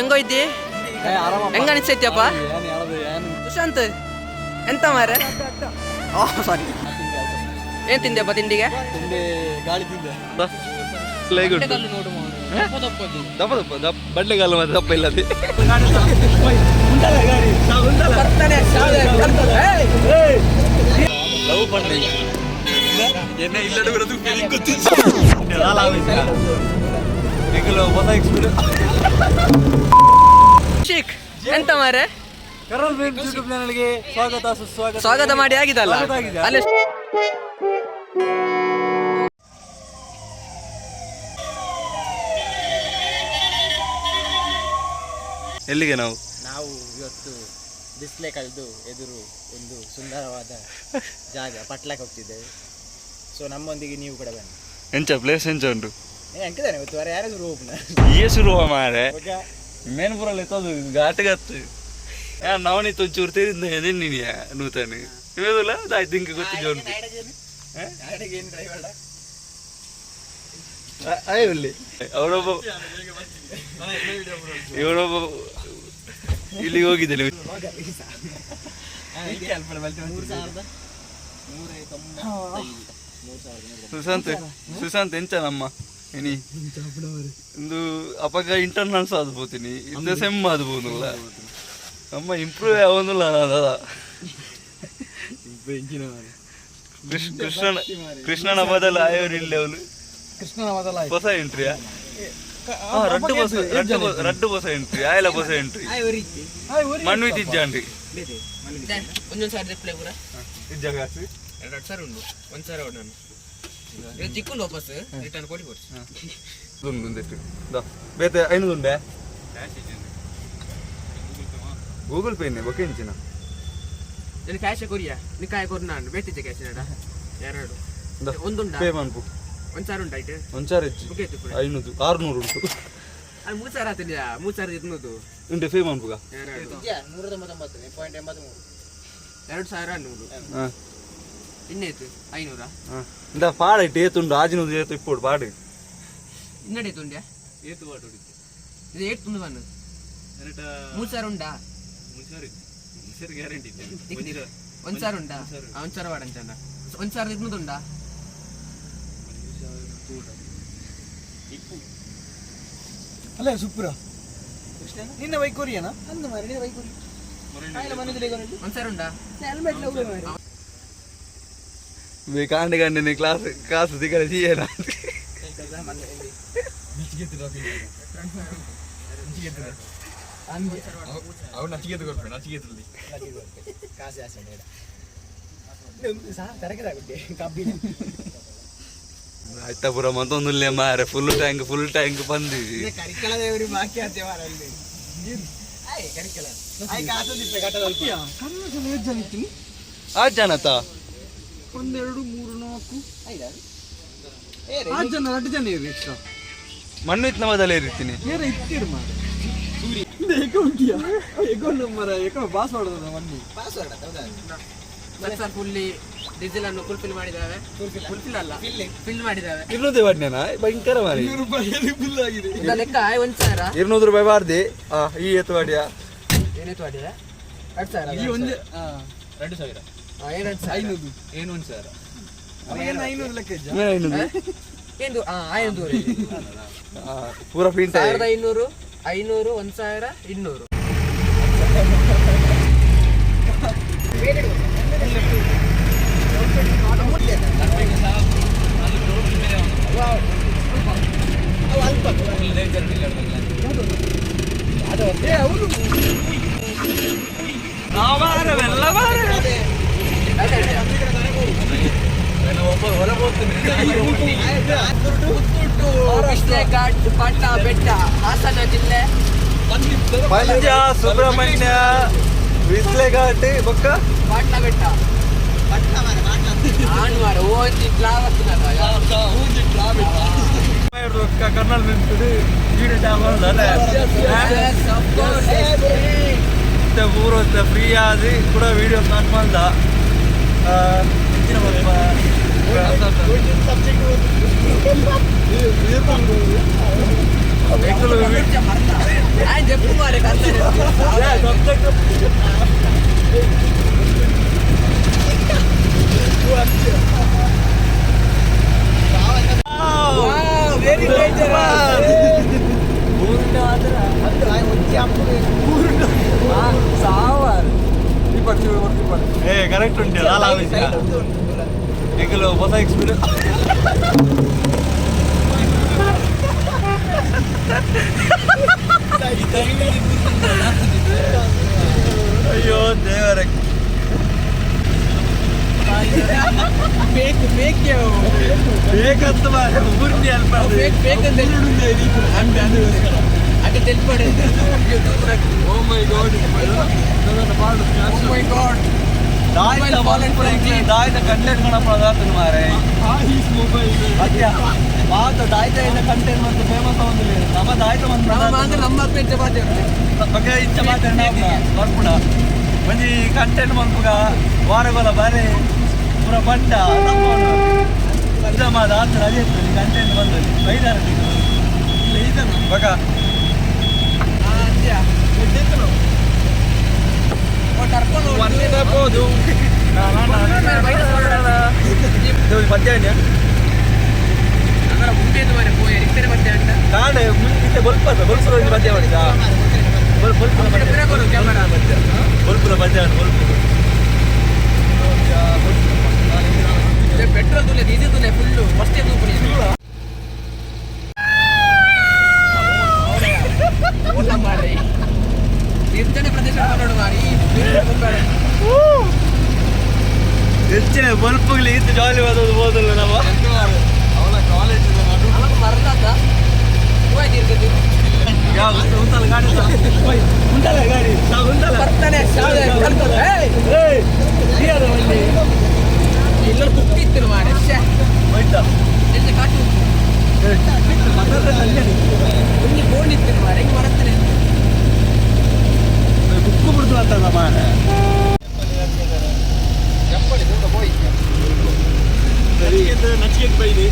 ಹೆಂಗೋ ಇದ್ದಿ? ಹೆಂಗ ಅನಿಸ್ತೈತಿಯಪ್ಪ? ಸುಶಾಂತ್ ಎಂತ ಮಾರೆ? ಸಾರಿ, ಏನ್ ತಿಂದೆಪ್ಪ ತಿಂಡಿಗೆ? ಗಾಳಿ ತಿಂದೆ. ಬಂಡೆಗಾಲ ಮತ್ತೆ ದಪ್ಪ ಇಲ್ಲದೆ ಎಂತ ಮಾರೆ? ಸ್ವಾಗತ ಸುಸ್ವಾಗತ. ಸ್ವಾಗತ ಮಾಡಿ ಆಗಿದಲ್ಲ ಅಲ್ಲೇ. ಎಲ್ಲಿಗೆ ನಾವು ಇವತ್ತು ಡಿಸ್ಪ್ಲೇ ಕಳೆದು ಎದುರು ಒಂದು ಸುಂದರವಾದ ಜಾಗ ಪಟ್ಲಕ್ಕೆ ಹೋಗ್ತಿದ್ದೇವೆ. ಸೊ ನಮ್ಮೊಂದಿಗೆ ನೀವು ಕೂಡ ಬನ್ನಿ. ಎಂಚ ಪ್ಲೇಸ್ ಎಂಚ ಉಂಟು? ಎಂಕಿದ್ದಾನೆ ಇವತ್ತು ಯಾರ ಶುರು ಹೋಗ್ನ ಈ ಶುರುವ ಮಾರೆ ಮೇನ್ಪುರಲ್ಲಿ ಎತ್ತದು ಘಾಟಗತ್ತು ನವನಿತ್ತು ಒಂಚೂರು ತೆರಿಂದ ನಿನ್ನಿಯ ನೂತನ ಇವೆಲ್ಲ ಆಯ್ತು ಹಿಂಗೆ ಗೊತ್ತಿದ್ದೆ ಉಂಟು. ಅವರೊಬ್ಬ ಇವರೊಬ್ಬ ಇಲ್ಲಿಗೆ ಹೋಗಿದ್ದೇನೆ. ಸುಶಾಂತ್ ಎಂಚ ನಮ್ಮ ಇನಿ ಒಂದು ಅಪಗ ಇಂಟರ್ನಲ್ಸ್ ಆದ್ಬೋತೀನಿ ಇಂದ ಸೆಮ್ ಆದ್ಬೋದಲ್ಲ ನಮ್ಮ ಇಂಪ್ರೂವ್ ಆಗೋದಿಲ್ಲ ಅದ. ಕೃಷ್ಣನ ಬದಲ ಆಯೋರು ಇಲ್ಲಿ ಅವನು ಕೃಷ್ಣನ ಮೊದಲ ಹೊಸ ಎಂಟ್ರಿಯಾ? ರಡ್ಡು ಹೊಸ ಎಂಟ್ರಿ ಆಯಲ ಹೊಸ ಎಂಟ್ರಿ ಮಣ್ಣು ಇಜ್ಜಾನ್ರಿ ಒಂದೊಂದು ಸಾರಿ ರಿಪ್ಲೈ ಪೂರ ಇಜ್ಜಾಗಾಸಿ 2,000 ಉಂಡು. 1,000 ಉಂಡು ನಾನು ಇದು ಚಿಕ್ಕುಂಡು ವಾಪಸ್ ರಿಟರ್ನ್ ಕೊಡಿ ಕೊಡ್ಸಿ. ಬೇತೆ 500 ಉಂಡೆ ಗೂಗಲ್ ಪೇನೆ ಬೊಕ್ಕೆ ಇಂಚಿನ నేను క్యాష్ కొరియా నీ కాయ కొన్నాను పెట్టిద్ದೆ క్యాష్ నడ ಎರಡು ಒಂದುಂಡ ಪೇ ಮಾಡ್ಬು 1,000 ಉಂಟು ಐಟೆ 1,000 ಹೆಚ್ಚು 500 600 ಉಂಟು ಅದು 3,000 ಆತಿಲ್ಲ 3,000 ಇರ್ನೋದು ಉಂಟೆ ಪೇ ಮಾಡ್ಬುಗ 2,900 ಇನ್ನೇತು 500 ಇಂದ ಪಾಡೈಟ್ ಏತುಂಡು ಆಜಿನದು ಏತು ಇಪ್ಪೋಡು ಪಾಡು ಇನ್ನಡೇತು ಉಂಡ್ಯಾ ಏತು ಪಾಡು ಹೊಡಿತೆ ಇದು ಏತು ತುಂಡು ಬನ್ನು 3,000 ಉಂಡಾ 3,000 ಗ್ಯಾರಂಟಿ 1,000 ಉಂಡಾ 1,000 ವಾಡಂಚಂಡ 1,000 ಇರ್ನದುಂಡಾ ಅಲ್ಲ ಸುಪ್ರ ನಿನ್ನ ಬೈಕ್ ಕೊರಿಯನಾ ಅಂದು ಮಾರಿ ನಿನ್ನ ಬೈಕ್ ಕೊರಿ ಆಯ್ಲ ಮನೆಯಲ್ಲಿ 1,000 ಉಂಡಾ ಹೆಲ್ಮೆಟ್ ಲವ್ ಮಾರಿ वे कांड कांडने क्लास क्लास दिखाने चाहिए ना ಅವ್ನು ನಚಿಕೇತ ಕೊಡ್ಬೇಡ ನಚಿಕೇತಲ್ಲಿ ಕಾಸು ಆಸೆ ಬೇಡ ಸಹ ತರಕದಾಗುತ್ತೆ ಕಬ್ಬಿನ ಆಯ್ತಾ ಪುರ ಮತ್ತೊಂದು ಮಾರೆ ಫುಲ್ ಟ್ಯಾಂಕ್ ಬಂದಿವಿ ಕರಿಕಳ ದೇವರಿ ಬಾಕಿ ಆತೆ ಮಾರಲ್ಲಿ ಆಯ್ ಕರಿಕಳ ಆಯ್ ಕಾಸು ದಿಪ್ಪೆ ಕಟ್ಟದಲ್ಪಿಯ ಕನ್ನಡ ಜನ ಎಷ್ಟು ಜನ ಇತ್ತು ಆ ಜನತ 1 2 3 4 5 6 ಜನ 2 ಜನ ಇರಿ ಎಕ್ಸ್ಟ್ರಾ ಮಣ್ಣು ಇತ್ತು ನಮ್ಮದಲ್ಲೇ ಇರ್ತೀನಿ ಏರ ಇತ್ತಿರು ಮಾರೆ ಸೂರಿ ಅಕೌಂಟಿಯಾ ಅಕೌಂಟ್ ನಂಬರ್ ಅಕೌಂಟ್ ಪಾಸ್ವರ್ಡ್ ಅದ ಮಣ್ಣು ಪಾಸ್ವರ್ಡ್ ಹೌದಾ ಸರ್ ಫುಲ್ಲಿ ಡೀಸೆಲ್ ಅನ್ನು ಫುಲ್ಫಿಲ್ ಮಾಡಿದಾವೆ ಫುಲ್ಫಿಲ್ ಅಲ್ಲ ಫಿಲ್ ಮಾಡಿದಾವೆ 200 ಬಡ್ನೇನಾ ಭಯಂಕರ ಮಾರಿ 100 ರೂಪಾಯಿ ಫುಲ್ ಆಗಿದೆ ಇದರ ಲೆಕ್ಕ 1,000 200 ರೂಪಾಯಿ ಬಾರ್ದಿ ಈ ಎತ್ತು ಬಾಡಿಯಾ ಏನೇತು ಬಾಡಿಯಾ 2,000 ಈ ಒಂದು 2,000 500 ಏನು 1,000 ಅವೇನು 500 ಲೆಕ್ಕ ಇದ್ದ ಏನು 500 ಪೂರಾ ಪ್ರಿಂಟ್ 1,500 500 1,000 200 ಘಾಟ್ ಪಟ್ಟ ಬೆಟ್ಟ ಹಾಸನ ಜಿಲ್ಲೆ ಪಂಜ ಸುಬ್ರಹ್ಮಣ್ಯ ವಿಸ್ಲೆ ಘಾಟ್ ಬೊಕ್ಕ ಪಾಟ್ನ ಬೆಟ್ಟ ಆಣ್ವಾರ ಓಂಜಿ ಕ್ಲಾವತ್ ಕರ್ನಲ್ ನಿಂತು ಊರು ಫ್ರೀ ಆದಿ ಕೂಡ ವಿಡಿಯೋ ಸ್ಟಾರ್ಟ್ ಮಾಡ್ದ ಬೆಂಗಳೂರು చెప్పు మరి వెరీ ಕರೆಕ್ಟ್ ಉಂಟು ಎಂಕಲು ಹೊಸ ಎಕ್ಸ್ಪೀರಿಯನ್ಸ್ ಅಯ್ಯೋ ದೇವರ ಬೇಕಂತ ಊರಿನ అంటే తెలిపడే ఓ మై గాడ్ ದಾಯ್ತ ಕಂಟೆಂಟ್ ಮಾಡಪ್ಪ ಮಾರೆ ಮಾತ ದಾಯ್ತ ಇಲ್ಲ ಕಂಟೆಂಟ್ ಮತ್ತು ಫೇಮಸ್ ಆಗೋದಿಲ್ಲ ನಮ್ಮ ದಾಯ್ತ ನಮ್ಮ ಬಗ್ಗೆ ಇಚ್ಛೆ ಮಾತಾಡ ಬರ್ಬಿಡ ಮಂದಿ ಕಂಟೆಂಟ್ ಮನ್ಪುಗ ವಾರಗೊಲ ಬಾರಿ ಪೂರ ಬಂಡ ಮಾದ ಆತರ ಅದೇ ಕಂಟೆಂಟ್ ಬಂದಲ್ಲಿ ಐದಾರು ಬಗ ತರ್ಬೋದು ಮಧ್ಯಾಹ್ನ ಕಾಡೆ ಮುಂದೆ ಬಲ್ಪದ ಬಲ್ಪುರ ಮಧ್ಯ ಮಾಡಿದ ಬಲ್ಪುರ ಮಧ್ಯಾಹ್ನ ಪೆಟ್ರೋಲ್ ತುಲೆ ಡೀಸೆಲ್ ತುಲೆ ಫುಲ್ಲು ಫಸ್ಟ್ ಊಟ ಮಾಡಿ ನಿರ್ಜನ ಪ್ರದೇಶ ಮಾಡಿ ಹೆಚ್ಚಿನ ಬಲ್ಪ್ಗಳು ಇತ್ತು ಜಾಲಿ ಓದೋದು ಓದಲ್ಲ ನಾವು ಅವಳ ಕಾಲೇಜ್ ಮರದಾತ ಉಂಟಲ್ಲ ಗಾಡಿ ಉಂಟಲ್ಲ ಗಾಡಿ ಉಂಟಲ್ಲ ಬರ್ತಾನೆ ಎಲ್ಲರೂ ಕುಕ್ಕಿತ್ತು ಮಾಡಿ ಎಲ್ಲ ಕಾಟು ಒಂದು ಬೋನ್ ಇತ್ತು ಮಾರೆ ಹೆಂಗೆ ಮರತ್ತಾನೆ ಬುಕ್ಕು ಬಿಡ್ತು ಅಂತ ಮಾರೆ ನಚಿಕೆ ಬೈದಿ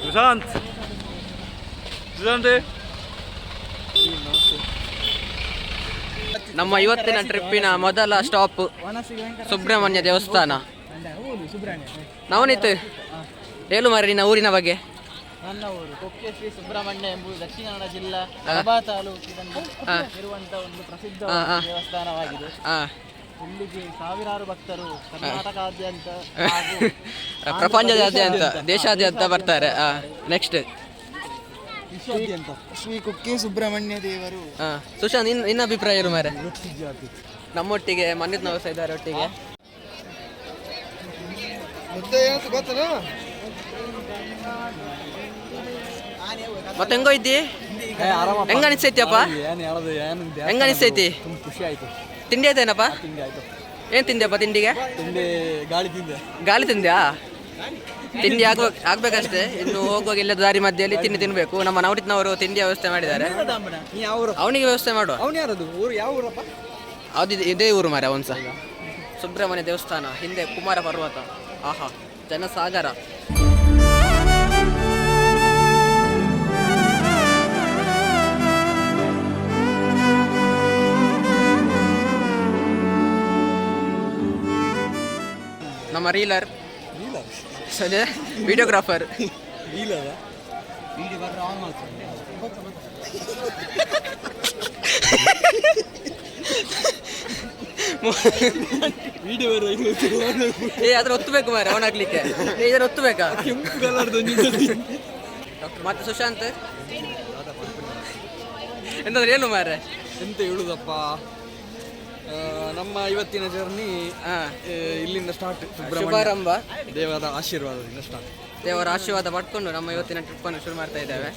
ಸುಶಾಂತ್ ನಮ್ಮ ಇವತ್ತಿನ ಟ್ರಿಪ್ಪಿನ ಮೊದಲ ಸ್ಟಾಪ್ ಸುಬ್ರಹ್ಮಣ್ಯ ದೇವಸ್ಥಾನ. ನವನೀತ್ ಹೇಳು ಮಾರೆ ನಿನ್ನ ಊರಿನ ಬಗ್ಗೆ. ನನ್ನ ಊರು ಕೊಕ್ಕೆ ಶ್ರೀ ಸುಬ್ರಹ್ಮಣ್ಯ ಎಂಬುದು ದಕ್ಷಿಣ ಕನ್ನಡ ಜಿಲ್ಲಾ ತಾಲೂಕಿನಲ್ಲಿ ಇರುವಂತಹ ಒಂದು ಪ್ರಸಿದ್ಧ ದೇವಸ್ಥಾನವಾಗಿದೆ. ಇಲ್ಲಿಗೆ ಸಾವಿರಾರು ಭಕ್ತರು ಕರ್ನಾಟಕಾದ್ಯಂತ ಹಾಗೂ ಪ್ರಪಂಚದಾದ್ಯಂತ ದೇಶಾದ್ಯಂತ ಬರ್ತಾರೆ. ನೆಕ್ಸ್ಟ್ ಶ್ರೀ ಕುಕ್ಕೆ ಸುಬ್ರಹ್ಮಣ್ಯ ದೇವರು. ಸುಶಾಂತ್ ನಿನ್ನ ಅಭಿಪ್ರಾಯ ಏನು ಮಾರೆ? ನಮ್ಮೊಟ್ಟಿಗೆ ಮನ್ನಿತ್ ನವಸ ಇದ್ದಾರೆ ಒಟ್ಟಿಗೆ. ಮತ್ತೆ ಹೆಂಗೋ ಇದ್ದಿ? ಹೆಂಗ ಅನಿಸ್ತೈತಿಯಪ್ಪ? ಹೆಂಗ ಅನಿಸ್ತೈತಿ? ಖುಷಿ ಆಯ್ತು. ತಿಂಡಿ ಆಯ್ತೇನಪ್ಪ? ಏನ್ ತಿಂದ್ಯಪ್ಪ ತಿಂಡಿಗೆ? ಗಾಳಿ ತಿಂದ್ಯಾ? ತಿಂಡಿ ಆಗ್ಬೇಕಷ್ಟೇ. ಇನ್ನು ಹೋಗುವಾಗ ಇಲ್ಲ ದಾರಿ ಮಧ್ಯೆಯಲ್ಲಿ ತಿನ್ಬೇಕು. ನಮ್ಮ ನವರಿತ್ನವರು ತಿಂಡಿ ವ್ಯವಸ್ಥೆ ಮಾಡಿದ್ದಾರೆ. ಅವನಿಗೆ ವ್ಯವಸ್ಥೆ ಮಾಡುವ. ಅದು ಇದೇ ಊರು ಮಾರೆ. ಅವನ್ಸ ಸುಬ್ರಹ್ಮಣ್ಯ ದೇವಸ್ಥಾನ, ಹಿಂದೆ ಕುಮಾರ ಪರ್ವತ. ಆಹಾ, ಜನಸಾಗರ. ನಮ್ಮ ರೀಲರ್ ವಿಡಿಯೋಗ್ರಾಫರ್ ಅದ್ರ ಒತ್ತಬೇಕು ಮಾರೆ ಅವನ್ ಹಾಕ್ಲಿಕ್ಕೆ. ಇದ್ರ ಒತ್ತಬೇಕಾ? ಮತ್ತೆ ಸುಶಾಂತ್ ಎಂತಂದ್ರೆ ಏನು ಮಾರೆ? ಎಂತ ಹೇಳುದಪ್ಪ, ನಮ್ಮ ಇವತ್ತಿನ ಜರ್ನಿ ಇಲ್ಲಿಂದ ಸ್ಟಾರ್ಟ್. ಶುಭಾರಂಭ ದೇವರ ಆಶೀರ್ವಾದದಿಂದ ಸ್ಟಾರ್ಟ್. ದೇವರ ಆಶೀರ್ವಾದ ಪಡ್ಕೊಂಡು ನಮ್ಮ ಇವತ್ತಿನ ಟ್ರಿಪ್ ಅನ್ನು ಶುರು ಮಾಡ್ತಾ ಇದ್ದೇವೆ.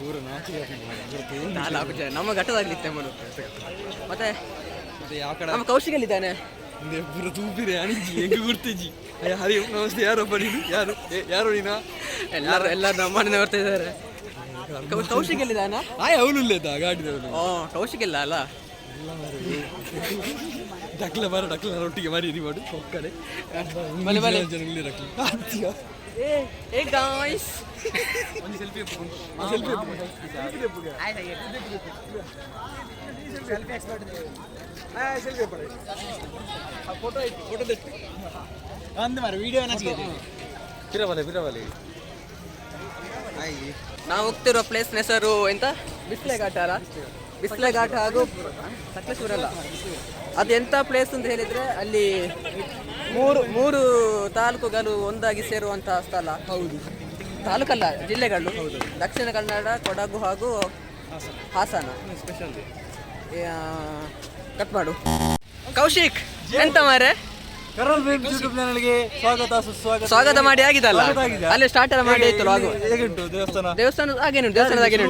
ನಮ್ಮ ಘಟ್ಟದಾಗ್ಲಿತ್ತೆ ಮತ್ತೆ ಯಾವ ಕಡೆ ನಮ್ಮ ಕೌಶಿಕಲ್ಲಿದ್ದಾನೆ. ಪೂರ ತೂಪಿರೆ ಅಣಿಜಿ ಹೆಂಗೆ ಗುರ್ತಿಜಿ ಅಯ್ಯ ಹರಿ ನಮಸ್ತೆ ಯಾರಪ್ಪ ನೀನು ಯಾರು ನೀನು ಎಲ್ಲರೂ ನಮ್ಮನೆ ಬರ್ತಾ ಇದ್ದಾರೆ. ಕೌಶಿಕ್ ಎಲ್ಲಿದ್ದಾನ? ಅವನು ಇಲ್ಲದ ಗಾಡಿದವನು ಕೌಶಿಕ್ ಇಲ್ಲ ಅಲ್ಲ? ಡಕ್ಲ ಒಟ್ಟಿಗೆ ಮಾರಿ ಇದು ಮಾಡು ಒಕ್ಕಡೆ ಏ ಗಾಯ್ಸ್ ಒಂದು ಸೆಲ್ಫಿ ನಾವು ಹೋಗ್ತಿರೋ ಪ್ಲೇಸ್ ಹೆಸರು ಎಂತ? ಬಿಸ್ಲೆ ಘಾಟ ಅಲ್ಲ? ಬಿಸ್ಲೆ ಘಾಟ ಹಾಗೂ ಸಕಲೇಶ್ವರ ಅಲ್ಲ, ಅದು ಎಂಥ ಪ್ಲೇಸ್ ಅಂತ ಹೇಳಿದರೆ ಅಲ್ಲಿ ಮೂರು ತಾಲೂಕುಗಳು ಒಂದಾಗಿ ಸೇರುವಂತಹ ಸ್ಥಳ. ಹೌದು, ತಾಲೂಕಲ್ಲ, ಜಿಲ್ಲೆಗಳು. ದಕ್ಷಿಣ ಕನ್ನಡ, ಕೊಡಗು ಹಾಗೂ ಹಾಸನ. ಸ್ಪೆಷಲ್ ಕಟ್ ಮಾಡು. ಕೌಶಿಕ್ ಎಂತ ಮಾರೆ? ಕರಲ್ ಯೂಟ್ಯೂಬ್ ಚಾನಲ್ಗೆ ಸ್ವಾಗತ ಸುಸ್ವಾಗತ. ಸ್ವಾಗತ ಮಾಡಿ ಆಗಿದಲ್ಲ, ಅಲ್ಲಿ ಸ್ಟಾರ್ಟ್ ಎಲ್ಲ ಮಾಡಿ ಆಯ್ತು. ಹೇಗುಂಟು ದೇವಸ್ಥಾನ ಹಾಗೇನು? ದೇವಸ್ಥಾನದಾಗೇನು?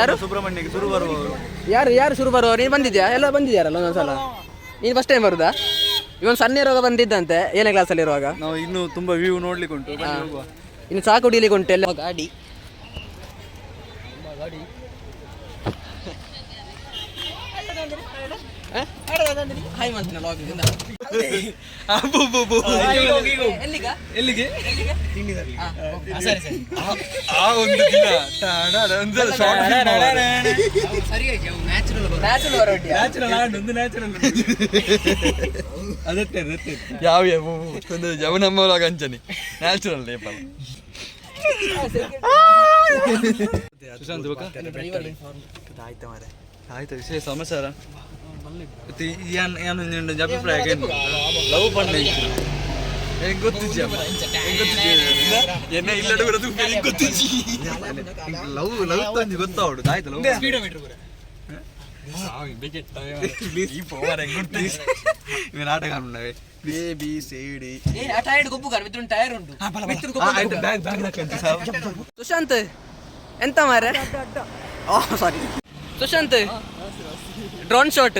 ಯಾರು ಸುಬ್ರಹ್ಮಣ್ಯಕ್ಕೆ ಶುರು ಬರುವವರು ಯಾರು ಶುರು ಬರುವವರು? ನೀನು ಬಂದಿದ್ಯಾ? ಎಲ್ಲ ಬಂದಿದ್ಯಾರಲ್ಲ ಒಂದೊಂದ್ಸಲ. ನೀನು ಫಸ್ಟ್ ಟೈಮ್ ಬರುದಾ? ಇವನು ಸಣ್ಣ ಇರುವಾಗ ಬಂದಿದ್ದಂತೆ, 7ನೇ ಕ್ಲಾಸಲ್ಲಿ ಇರುವಾಗ. ನಾವು ಇನ್ನೂ ತುಂಬಾ ವ್ಯೂ ನೋಡ್ಲಿಕ್ಕೆ ಉಂಟು. ಇನ್ನು ಸಾಕು ಹೊಡಿಲಿಕ್ಕೆ ಉಂಟು ಎಲ್ಲ ಗಾಡಿ. ಹಾಯ್ ಮಾಡ್ತೀನಿ ಲಾಗಿಂದ. ಎಲ್ಲಿಗೆ ಸರಿ ಆ ಒಂದು ದಿನ ಯಾವ ಒಂದು ಜವನಮ್ಮ ಅಂಚನೆ ನ್ಯಾಚುರಲ್ ನೇಪಾಳ. ಸುಶಾಂತ್ ಆಯ್ತಾ ಮಾರೆ ಆಯ್ತು ವಿಶೇಷ ಸಮಾಚಾರ ಅಭಿಪ್ರಾಯ ಲವ್ ಪಂಡ ಗೊತ್ತಿಜ್ಜಿ ಎನ್ನ ಇಲ್ಲಡ ಗೊತ್ತಿಜ್ಜಿ ಲವ್ ತಂದು ಗೊತ್ತಾವಡು ಆಯ್ತು ಲವ್ ನಾಟಕ ಸುಶಾಂತ್ ಎಂತ ಮಾರೆ? Sorry Sushant, drone shot.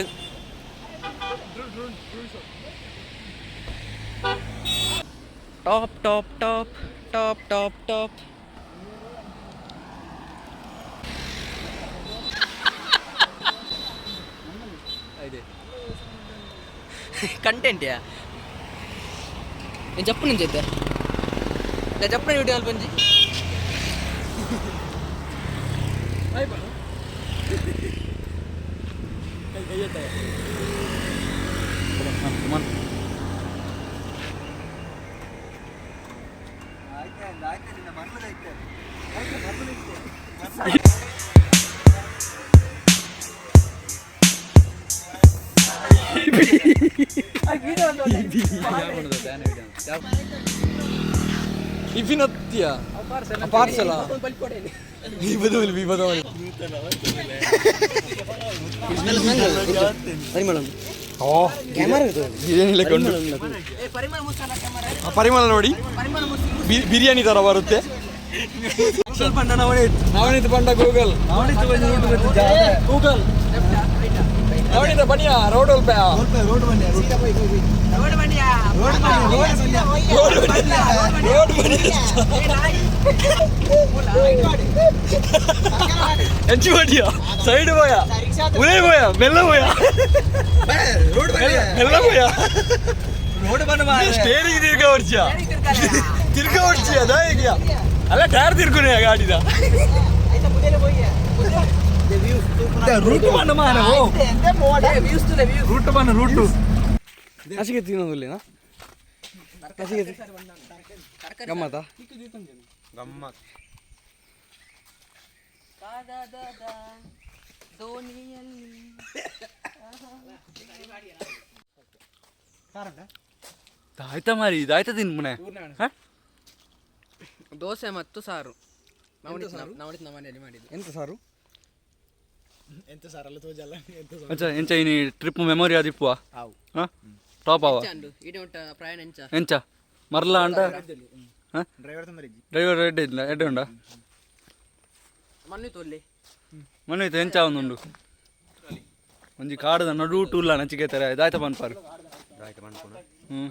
Top top top top top top. Content ಯಾ ಜಪ್ಪು ನಿಂಚೈತೆ ಜಪ್ಪನ ವಿಡಿಯೋ ಅಲ್ಲಿ ಬಂಜಿ ಇಫಿನತ್ಯ ಪಾರ್ಸಲ ಪರಿಮಳ ನೋಡಿ ಬಿರಿಯಾನಿ ತರ ಬರುತ್ತೆ. ನವನೀತ್ ಪಂಡ ಗೂಗಲ್ ಗೂಗಲ್ ನವನೀತ ಬನ್ನಿಯ ರೋಡ್ ಎಂಚು ಬಡಿಯಾ ಸೈಡ್ போயா உலே போயா மெல்ல போயா மெல்ல போயா ரோட் பண்ணுமா ஸ்டீರಿಂಗ್ ತಿರ್ಗ ಹೊಡ್ಚಿಯಾ ದಾಯಿಗ್ಯಾ ಅಲ್ಲ ಟೈರ್ ತಿರ್ಕೊನೆ ಗಾಡಿದ ರೂಟ್ ಬಣ್ಣ ಮಾನ ರೂಟ್ ಬಣ್ಣ ರೂಟ್ ಹಸಿಗೆ ತಿನ್ನೋದಿಲ್ಲ ಹಸಿಗೆ ಗಮ್ಮತ್ತ ಗಮ್ಮತ್ ಆಯ್ತಾ ಮಾರಿ ಇದಾಯ್ತಾ ತಿನ್ಮನೆ ದೋಸೆ ಮತ್ತು ಸಾರು ನವನಿತ್ ನಮ್ಮ ಮನೆಯಲ್ಲಿ ಮಾಡಿದ್ದು. ಎಂತ ಸಾರು ಎಂತ ಸಾರಲ್ಲ ತೋಜಲ್ಲ ಅಚ್ಚಾ ಎಂಚ ಇನಿ ಟ್ರಿಪ್ ಮೆಮೊರಿ ಆದಿಪ್ಪುವ ಹಾ ಟಾಪ್ ಆವ ಪ್ರಯಾಣ ಎಂಚ ಎಂಚ ಮರ್ಲ ಅಂಡ ಡ್ರೈವರ್ ತಂದರಿಜ್ಜಿ ಡ್ರೈವರ್ ಎಡ್ಡೆ ಉಂಡ ಮಣ್ಣು ತೋಲ್ಲಿ ಮಣ್ಣು ಎಂಚ ಒಂದುಂಡು ಒಂಜಿ ಕಾಡದ ನಡು ಟೂಲ್ಲ ನಚಿಕೆ ತರ ಇದಾಯ್ತ ಪನ್ಪಾರು ಹ್ಞೂ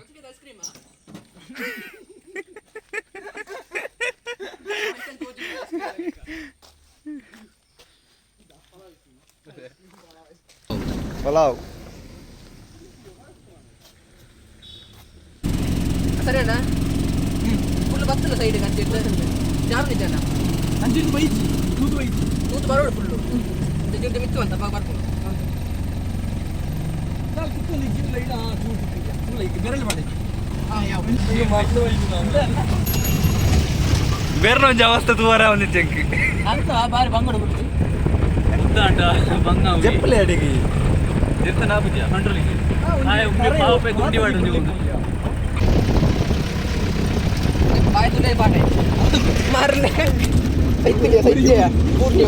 ಪಲಾವ್ ಸರಿ ಅಣ್ಣ ಫುಲ್ ಬರ್ತಲ್ಲ ಸೈಡಿಗೆ ಅಂಚಿದ್ದು ಜಾಮ್ ನಿಜನ ಅಂಚಿನ ಬೈಜಿ ತೂತು ಬೈಜಿ ತೂತು ಬರೋಡು ಫುಲ್ಲು ಜೊತೆ ಮಿತ್ತು ಅಂತ ಬರ್ಕೊಂಡು ನಾನು ಕಿತ್ತಲ್ಲಿ ಜಿಲ್ಲ ಇಲ್ಲ ತೂತು ಇಲ್ಲ ಬೆರಳು ಮಾಡಿ ಬೇರೆ ಒಂದು ಅವಸ್ಥೆ ತೂವರ ಒಂದು ಚೆಕ್ ಅಂತ ಬಾರಿ ಬಂಗಡ ಬಿಡ್ತು ಜಪ್ಪಲೆ ಅಡಿಗೆ ಬಾಯ್ ತುಲೆ ಬಾಟೆ ಮಾರನೆ ಸೈತಿಗೆ ಸೈತಿಗೆ ಪೂರ್ತಿ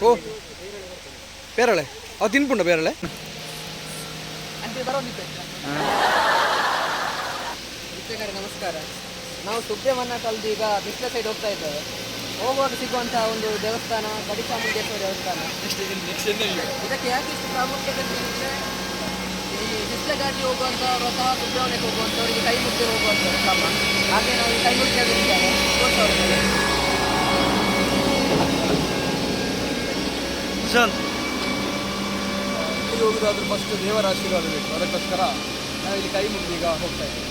ಓ ಪೇರಳೆ ಅವು ತಿನ್ಪುಂಡ ಪೇರಳೆ ಅಂತ ಬರೋದಿತ್ತು ವೀಕ್ಷಕರೇ ನಮಸ್ಕಾರ ನಾವು ಸುಬ್ರಹ್ಮಣ್ಯ ಕಲ್ದು ಈಗ ಬಿಸ್ಲ ಸೈಡ್ ಹೋಗ್ತಾ ಇದ್ದೇವೆ ಹೋಗುವಾಗ ಸಿಗುವಂಥ ಒಂದು ದೇವಸ್ಥಾನ ಗಡಿಚಾಮುಂಡೇಶ್ವರಿ ದೇವಸ್ಥಾನ ಇದಕ್ಕೆ ಯಾಕೆ ಇಷ್ಟು ಪ್ರಾಮುಖ್ಯತೆ ಅಂತಂದರೆ ಈ ಬಿಸ್ಲ ಘಾಟಿ ಹೋಗುವಂಥವ್ರು ಅಥವಾ ಸುಬ್ರಹ್ಮಣ್ಯಕ್ಕೆ ಹೋಗುವಂಥವ್ರಿಗೆ ಕೈ ಮುಟ್ಟಿ ಹೋಗುವಂಥವ್ರು ಕ್ರಮ ಹಾಗೆ ನಾವು ಈ ಕೈ ಮುಟ್ಟಿದ್ದಾರೆ ತೋರಿಸೋರಿಗೆ ಇಲ್ಲಿ ಹೋಗುದಾದ್ರೆ ಫಸ್ಟ್ ದೇವರ ಆಶೀರ್ವಾದ ಬೇಕು ಅದಕ್ಕೋಸ್ಕರ ನಾವು ಇಲ್ಲಿ ಕೈ ಮುಗಿದು ಈಗ ಹೋಗ್ತಾ ಇದ್ದೀವಿ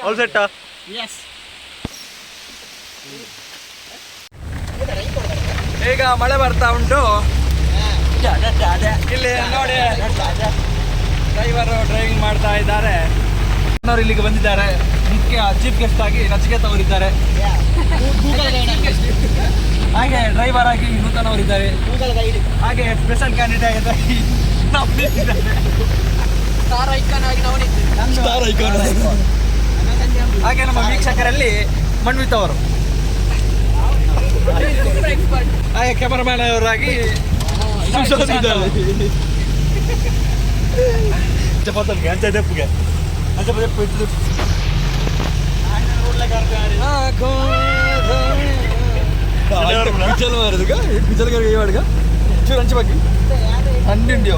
ಆಲ್ ಸೆಟ್ಟಾ ಎಸ್ ಈಗ ಮಳೆ ಬರ್ತಾ ಉಂಟು ಇಲ್ಲಿ ನೋಡಿ ಡ್ರೈವರು ಡ್ರೈವಿಂಗ್ ಮಾಡ್ತಾ ಇದ್ದಾರೆ ಅವರು ಇಲ್ಲಿಗೆ ಬಂದಿದ್ದಾರೆ ಮುಖ್ಯ ಚೀಫ್ ಗೆಸ್ಟ್ ಆಗಿ ನಚಿಕೇತ್ ಅವರಿದ್ದಾರೆ ಹಾಗೆ ಡ್ರೈವರ್ ಆಗಿ ನೂತನ್ ಅವರಿದ್ದಾರೆ ಹಾಗೆ ಸ್ಪೆಷಲ್ ಕ್ಯಾಂಡಿಡೇಟ್ ಆಗಿ ಸ್ಟಾರ್ ಐಕಾನ್ ಆಗಿ ನಾವು ಹಾಗೆ ನಮ್ಮ ವೀಕ್ಷಕರಲ್ಲಿ ಮನ್ವಿತ್ ಅವರು ಎಕ್ಸ್ಪರ್ಟ್ ಹಾಗೆ ಕ್ಯಾಮರಾಮ್ಯಾನ್ ಅವರಾಗಿ ಅಂಡಿಂಡಿಯೋ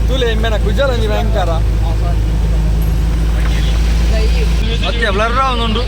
ತೂಲೆ ಎಮ್ಮೆನ ಗುಜಲ್ ಅಂಜಿ ಭಯಂಕರ ಮತ್ತೆ ಬ್ಲರ್ ಒಂದುಂಡು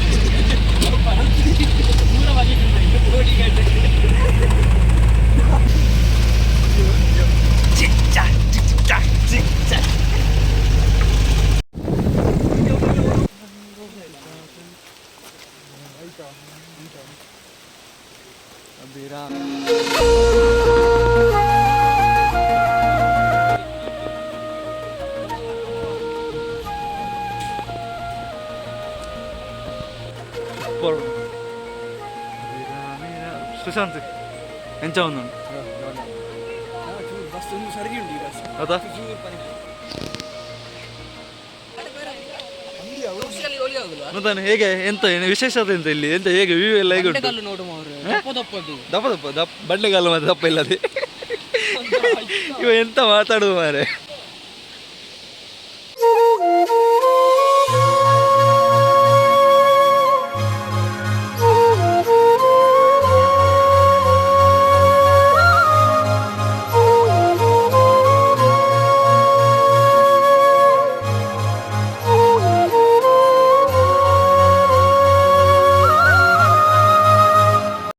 ಸುಶಾಂತ್ ಎಂಚ ಒಂದು ಹೌದಾ ನೂತನ ಹೇಗೆ ಎಂತ ವಿಶೇಷತೆ ಎಂತ ಇಲ್ಲಿ ಎಂತ ಹೇಗೆ ವ್ಯೂ ಎಲ್ಲ ಹೇಗೆ ಉಂಟು ದಪ್ಪ ಬಂಡೆಗಾಲು ಮತ್ತೆ ದಪ್ಪ ಇಲ್ಲದೆ ಇವ ಎಂತ ಮಾತಾಡುದು ಮಾರೆ